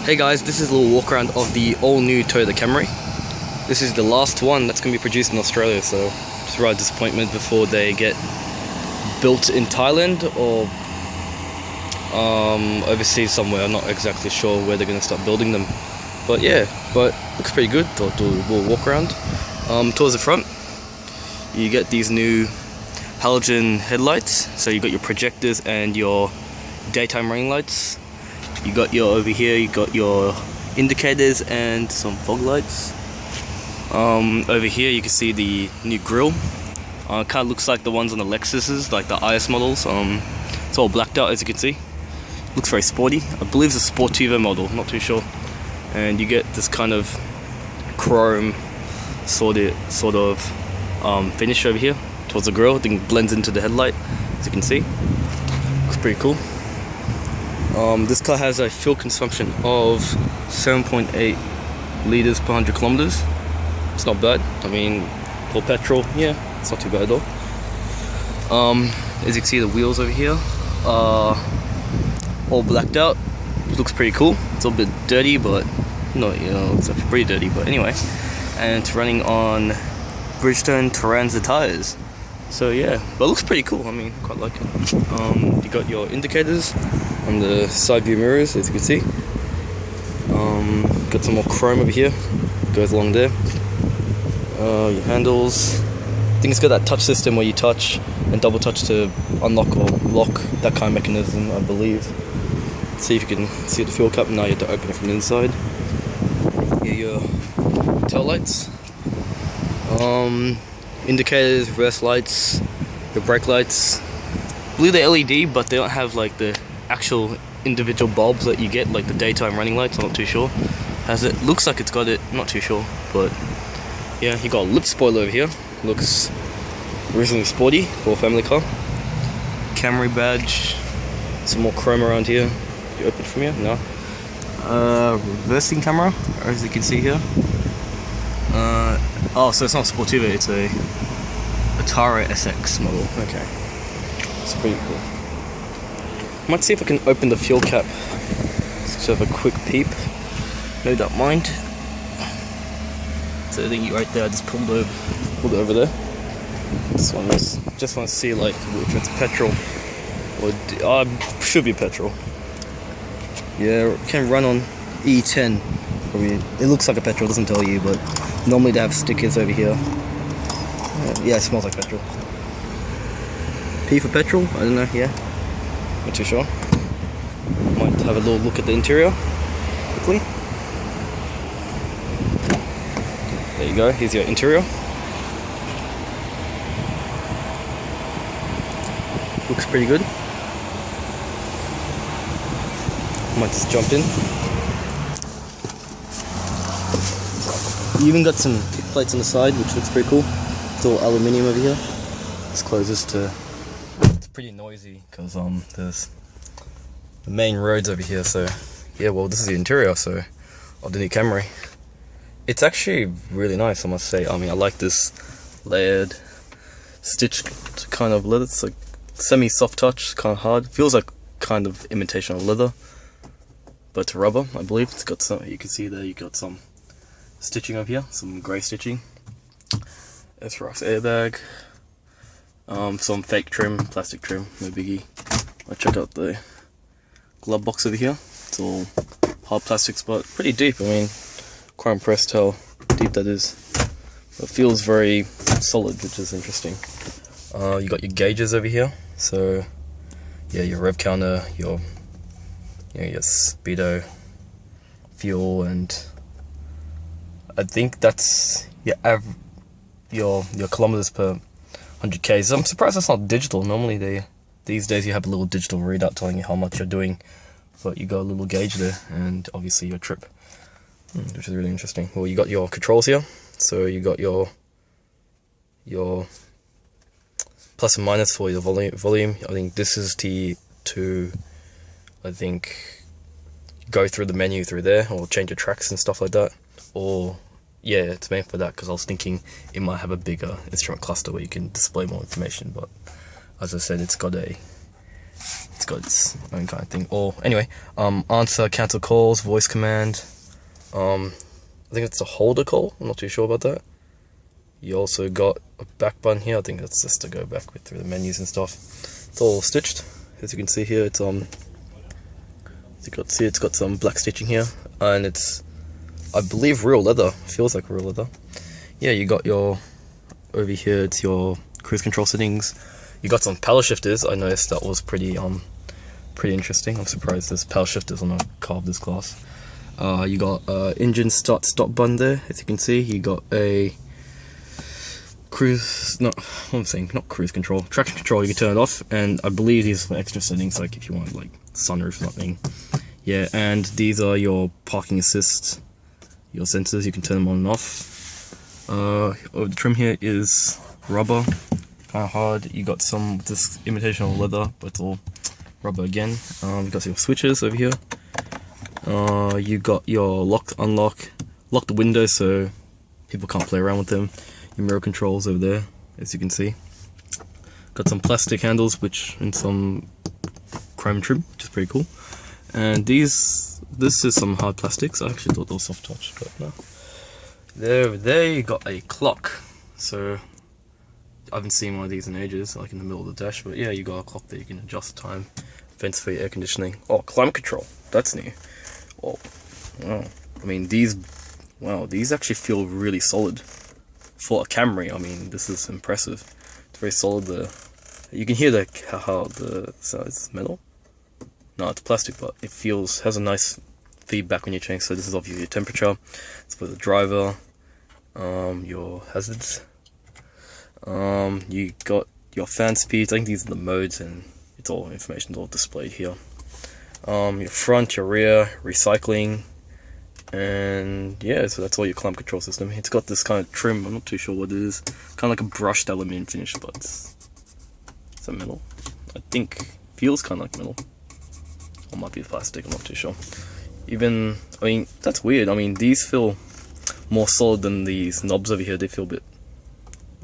Hey guys, this is a little walk around of the all new Toyota Camry. This is the last one that's going to be produced in Australia, so just a rather disappointment before they get built in Thailand or overseas somewhere. I'm not exactly sure where they're going to start building them. But yeah, looks pretty good. Thought do a little walk around. Towards the front, you get these new halogen headlights. So you got your projectors and your daytime running lights. You got your over here. You got your indicators and some fog lights. Over here you can see the new grille. Kind of looks like the ones on the Lexuses, like the IS models. It's all blacked out, as you can see. Looks very sporty. I believe it's a Sportivo model. Not too sure. And you get this kind of chrome sort of finish over here towards the grille. I think it blends into the headlight, as you can see. Looks pretty cool. This car has a fuel consumption of 7.8 liters per 100 kilometers. It's not bad. I mean, for petrol, yeah, it's not too bad at all. As you can see, the wheels over here are all blacked out. It looks pretty cool. It's a little bit dirty, but no, it's actually pretty dirty. But anyway, and it's running on Bridgestone Turanza tires. So yeah, but it looks pretty cool. I mean, quite like it. You got your indicators on the side view mirrors, as you can see. Got some more chrome over here. Goes along there. Your handles. I think it's got that touch system where you touch and double touch to unlock or lock, that kind of mechanism, I believe. Let's see if you can see the fuel cap. Now you have to open it from the inside. Here your tail lights. Indicators, reverse lights, the brake lights. I believe they're LED, but they don't have like the actual individual bulbs that you get, like the daytime running lights. I'm not too sure. Has it? Looks like it's got it. I'm not too sure, but yeah, you got a lip spoiler over here. Looks reasonably sporty for a family car. Camry badge. Some more chrome around here. You open it from here? No. Reversing camera, as you can see here. Oh, so it's not a Sportivo, it's a Atara SX model. Okay, it's pretty cool. Might see if I can open the fuel cap. Let's just have a quick peep. No, don't mind. So I think right there, I just pulled it over there. Just want to see like if it's petrol or should be petrol. Yeah, it can run on E10. I mean, it looks like a petrol, doesn't tell you, but normally they have stickers over here. Yeah, it smells like petrol. P for petrol? I don't know, yeah. Not too sure. Might have a little look at the interior quickly. There you go, here's your interior. Looks pretty good. Might just jump in. You even got some kick plates on the side, which looks pretty cool. It's all aluminium over here. Let's close this to. It's pretty noisy because there's the main roads over here. So yeah, well, this is the interior of the new Camry. It's actually really nice, I must say. I mean, I like this layered stitched kind of leather. It's like semi-soft touch, kind of hard. Feels like kind of imitation of leather, but it's rubber, I believe. It's got some. You can see there. You got some stitching over here, some grey stitching. S-Rocks airbag. Some fake trim, plastic trim, no biggie. I check out the glove box over here. It's all hard plastics, but pretty deep. I mean, quite impressed how deep that is. It feels very solid, which is interesting. You got your gauges over here. So yeah, your rev counter, your speedo, fuel, and I think that's your kilometers per 100 k's. I'm surprised that's not digital. Normally these days you have a little digital readout telling you how much you're doing, but you got a little gauge there, and obviously your trip, which is really interesting. Well, you got your controls here, so you got your plus and minus for your volume. I think this is to go through the menu through there, or change your tracks and stuff like that. Or yeah, it's made for that, because I was thinking it might have a bigger instrument cluster where you can display more information, but as I said, it's it's got its own kind of thing. Or anyway, answer, cancel calls, voice command. I think it's a holder call. I'm not too sure about that. You also got a back button here. I think that's just to go back through the menus and stuff. It's all stitched, as you can see here. It's it's got some black stitching here, and it's, I believe, real leather. Feels like real leather. Yeah, you got your, over here it's your cruise control settings. You got some power shifters. I noticed that was pretty interesting. I'm surprised there's power shifters on a car of this class. You got engine start stop button there, as you can see. You got a cruise, not cruise control, traction control. You can turn it off, and I believe these are extra settings, like if you want like sunroof or something. Yeah, and these are your parking assist, your sensors. You can turn them on and off. Over the trim here is rubber, kind of hard. You got some this imitation of leather, but it's all rubber again. You got your switches over here. You got your lock, unlock, lock the windows so people can't play around with them. Your mirror controls over there, as you can see. Got some plastic handles, which in some chrome trim, which is pretty cool. And this is some hard plastics. I actually thought they were soft touch, but no. There you got a clock. So I haven't seen one of these in ages, like in the middle of the dash. But yeah, you got a clock that you can adjust the time. Vents for your air conditioning. Oh, climate control. That's new. Oh, wow. I mean, these actually feel really solid for a Camry. I mean, this is impressive. It's very solid. You can hear how the sound is metal. No, it's plastic, but it has a nice feedback when you change. So this is obviously your temperature. It's for the driver. Your hazards. You got your fan speeds. I think these are the modes, and it's all information's all displayed here. Your front, your rear, recycling, and yeah, so that's all your climate control system. It's got this kind of trim. I'm not too sure what it is. Kind of like a brushed aluminium finish, but it's a metal. I think feels kind of like metal. Or might be plastic. I'm not too sure. I mean, that's weird. I mean, these feel more solid than these knobs over here. They feel a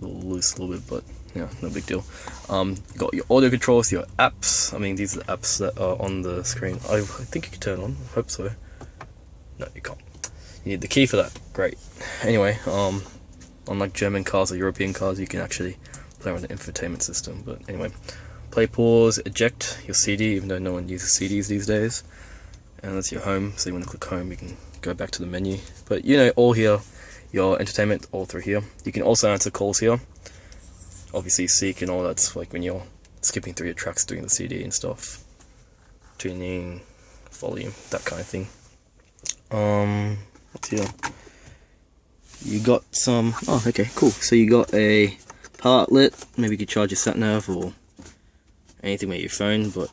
little loose, a little bit, but yeah, no big deal. You got your audio controls, your apps. I mean, these are the apps that are on the screen. I think you can turn on. I hope so. No, you can't. You need the key for that. Great. Anyway, unlike German cars or European cars, you can actually play around the infotainment system. But anyway, play, pause, eject your CD, even though no one uses CDs these days. And that's your home. So you want to click home, you can go back to the menu. But you know, all here, your entertainment, all through here. You can also answer calls here. Obviously seek and all that's like when you're skipping through your tracks, doing the CD and stuff, tuning, volume, that kind of thing. What's here? You got some, oh okay, cool. So you got a power outlet. Maybe you could charge your sat nav or anything with your phone, but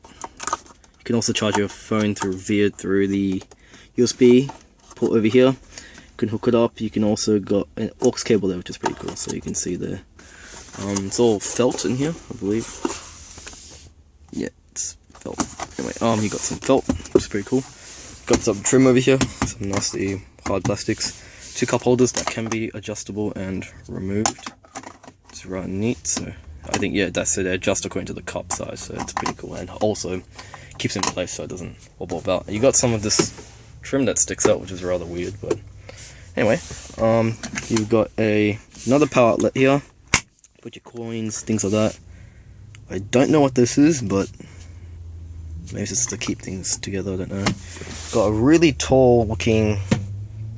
you can also charge your phone through the USB port over here. You can hook it up. You can also got an aux cable there, which is pretty cool. So you can see there. It's all felt in here, I believe. Yeah, it's felt. Anyway, you got some felt, which is pretty cool. Got some trim over here, some nasty hard plastics. 2 cup holders that can be adjustable and removed. It's rather neat. So I think, yeah, that's it. They adjust according to the cup size, so it's pretty cool. And also keeps in place so it doesn't wobble about. You got some of this trim that sticks out, which is rather weird, but anyway, you've got another power outlet here. Put your coins, things like that. I don't know what this is, but maybe it's just to keep things together, I don't know. Got a really tall looking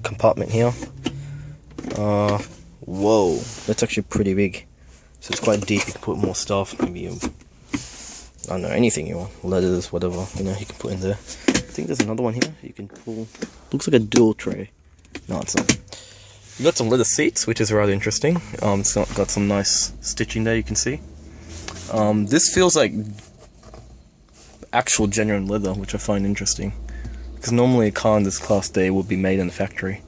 compartment here. Whoa, that's actually pretty big. So it's quite deep, you can put more stuff, maybe, I don't know, anything you want, letters, whatever, you know, you can put in there. I think there's another one here, you can pull, looks like a dual tray. No, it's not. You got some leather seats, which is rather interesting. It's got some nice stitching there, you can see. This feels like actual genuine leather, which I find interesting. Because normally a car in this class day would be made in the factory.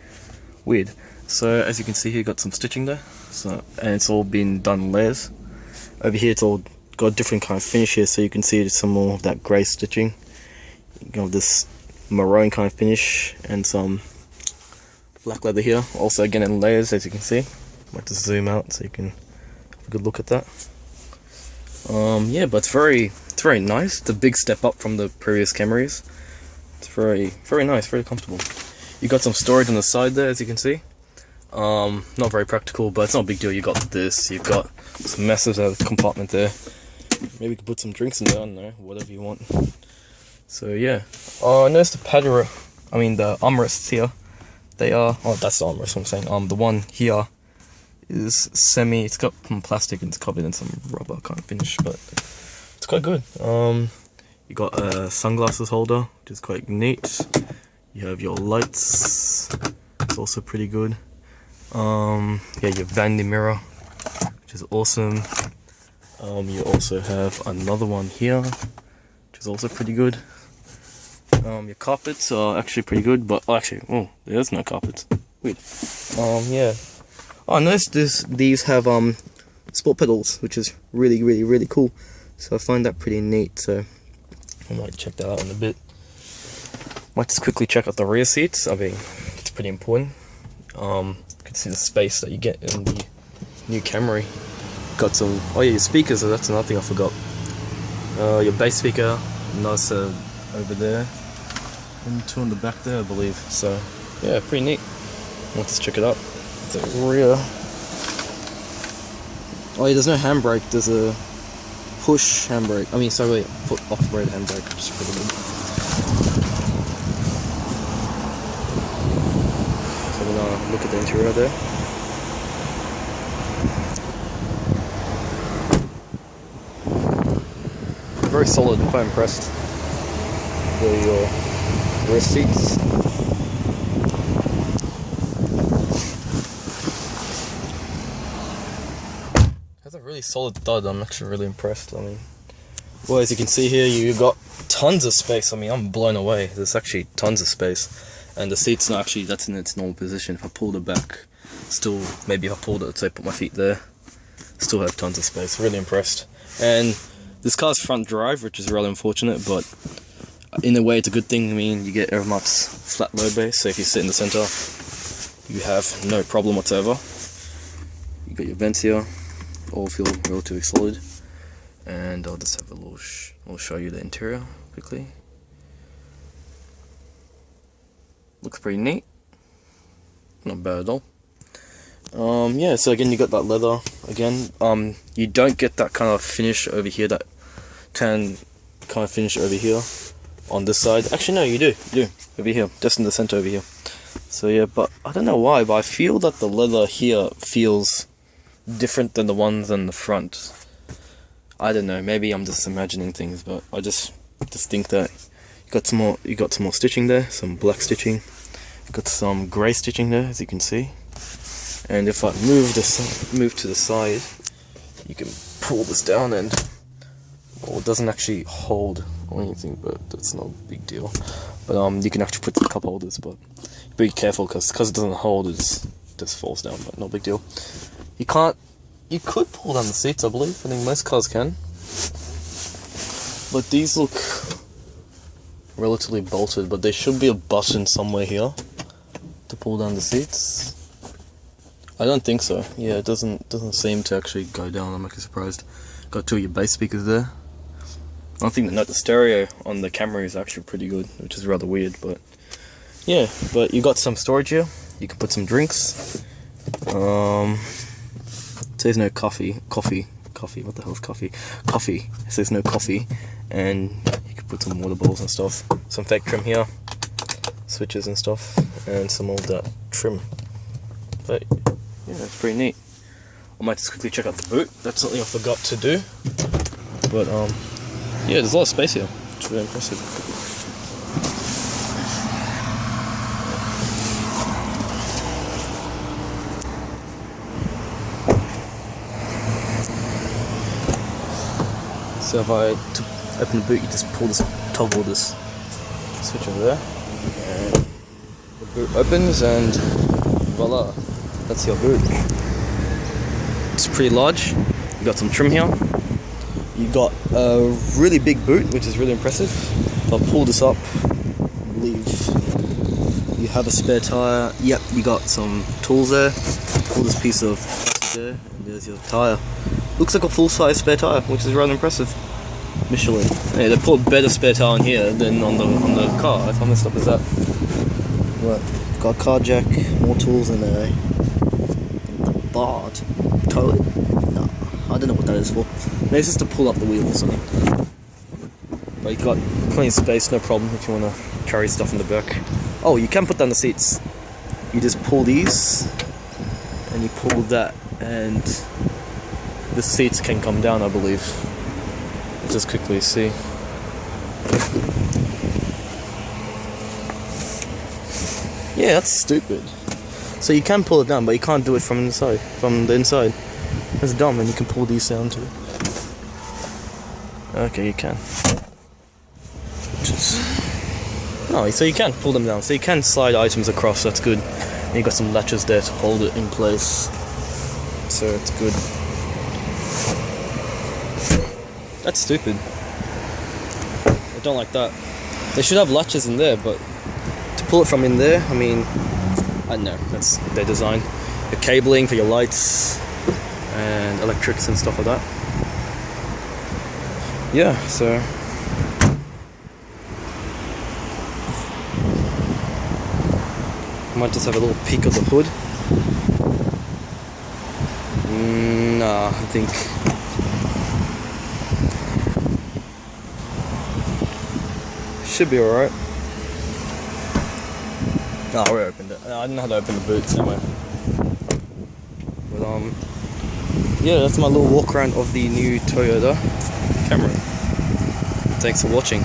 Weird. So as you can see here, got some stitching there. So, and it's all been done in layers. Over here it's all got a different kind of finish here, so you can see some more of that grey stitching. You got this maroon kind of finish and some black leather here, also again in layers, as you can see. I might just zoom out so you can have a good look at that. Yeah, but it's very nice. It's a big step up from the previous Camrys. It's very nice, very comfortable. You got some storage on the side there, as you can see. Not very practical, but it's not a big deal. You got this, you've got some massive compartment there. Maybe you could put some drinks in there, I don't know, whatever you want. So yeah. Notice the the armrests here. They are, that's the armrest, what I'm saying. The one here is it's got some plastic and it's covered in some rubber kind of finish, but it's quite good. You got a sunglasses holder, which is quite neat. You have your lights, it's also pretty good. Yeah, your vanity mirror, which is awesome. You also have another one here, which is also pretty good. Your carpets are actually pretty good, but there's no carpets. Weird. Yeah. I noticed these have sport pedals, which is really cool. So I find that pretty neat. So I might check that out in a bit. Might just quickly check out the rear seats. I mean, it's pretty important. You can see the space that you get in the new Camry. Got some, your speakers, so that's another thing I forgot. Your bass speaker, nice over there. And two on the back there, I believe. So, yeah, pretty neat. Let's check it out. The rear. There's no handbrake, there's a push handbrake. Foot off-road handbrake, which is pretty good. So we're gonna look at the interior there. Very solid, quite impressed. There are your rear seats. Has a really solid thud. I'm actually really impressed. Well, as you can see here, you got tons of space. I'm blown away. There's actually tons of space, and the seat's not actually, that's in its normal position. If I pulled it back, still, maybe if I pulled it, say put my feet there, still have tons of space. Really impressed. And this car's front drive, which is rather unfortunate, but in a way it's a good thing. You get Aeromax flat load base, so if you sit in the center, you have no problem whatsoever. You got your vents here, all feel relatively solid. And I'll just have I'll show you the interior quickly. Looks pretty neat. Not bad at all. Yeah, so again, you got that leather again. You don't get that kind of finish over here, that tan kind of finish over here on this side. Actually, no, you do over here, just in the center over here. So yeah, but I don't know why, but I feel that the leather here feels different than the ones in the front. I don't know, maybe I'm just imagining things, but I just think that you got some more stitching there, some black stitching. You've got some grey stitching there, as you can see. And if I move to the side, you can pull this down and, well, it doesn't actually hold or anything, but that's not a big deal. But you can actually put the cup holders, but be careful because it doesn't hold, it just falls down, but no big deal. You could pull down the seats, I believe. I think most cars can. But these look relatively bolted, but there should be a button somewhere here to pull down the seats. I don't think so. Yeah, it doesn't seem to actually go down. I'm actually surprised. Got two of your bass speakers there. I think the stereo on the Camry is actually pretty good, which is rather weird, but yeah. But you got some storage here. You can put some drinks. It says no coffee. What the hell is coffee? Coffee. It says no coffee, and you can put some water bottles and stuff. Some fake trim here, switches and stuff, and some of that trim. But yeah, it's pretty neat. I might just quickly check out the boot. That's something I forgot to do. But yeah, there's a lot of space here. It's really impressive. So if I open the boot, you just pull this toggle, this switch over there, and the boot opens, and voila, that's your boot. It's pretty large. You got some trim here. You got a really big boot, which is really impressive. If I pull this up, I believe you have a spare tire. Yep, you got some tools there. Pull this piece of plastic there, and there's your tire. looks like a full-size spare tire, which is rather impressive. Michelin. Yeah, they put better spare tire on here than on the car. How messed up is that? What? Got a car jack, more tools, and a bar toilet. No, I don't know what that is for. Maybe it's just to pull up the wheel or something. But you've got plenty of space, no problem if you want to carry stuff in the back. Oh, you can put down the seats. You just pull these, and you pull that, and the seats can come down, I believe. Let's just quickly see. Yeah, that's stupid. So you can pull it down, but you can't do it from inside. From the inside. That's dumb, and you can pull these down too. Okay, you can. No, so you can pull them down. So you can slide items across. That's good. And you got some latches there to hold it in place. So it's good. That's stupid. I don't like that. They should have latches in there, but to pull it from in there, I mean, I don't know. That's their design. The cabling for your lights and electrics and stuff like that. Yeah, so. Might just have a little peek of the hood. Nah, I think. Should be alright. No, we opened it. I didn't know how to open the boots anyway. But yeah, that's my little walk around of the new Toyota Camry. Thanks for watching.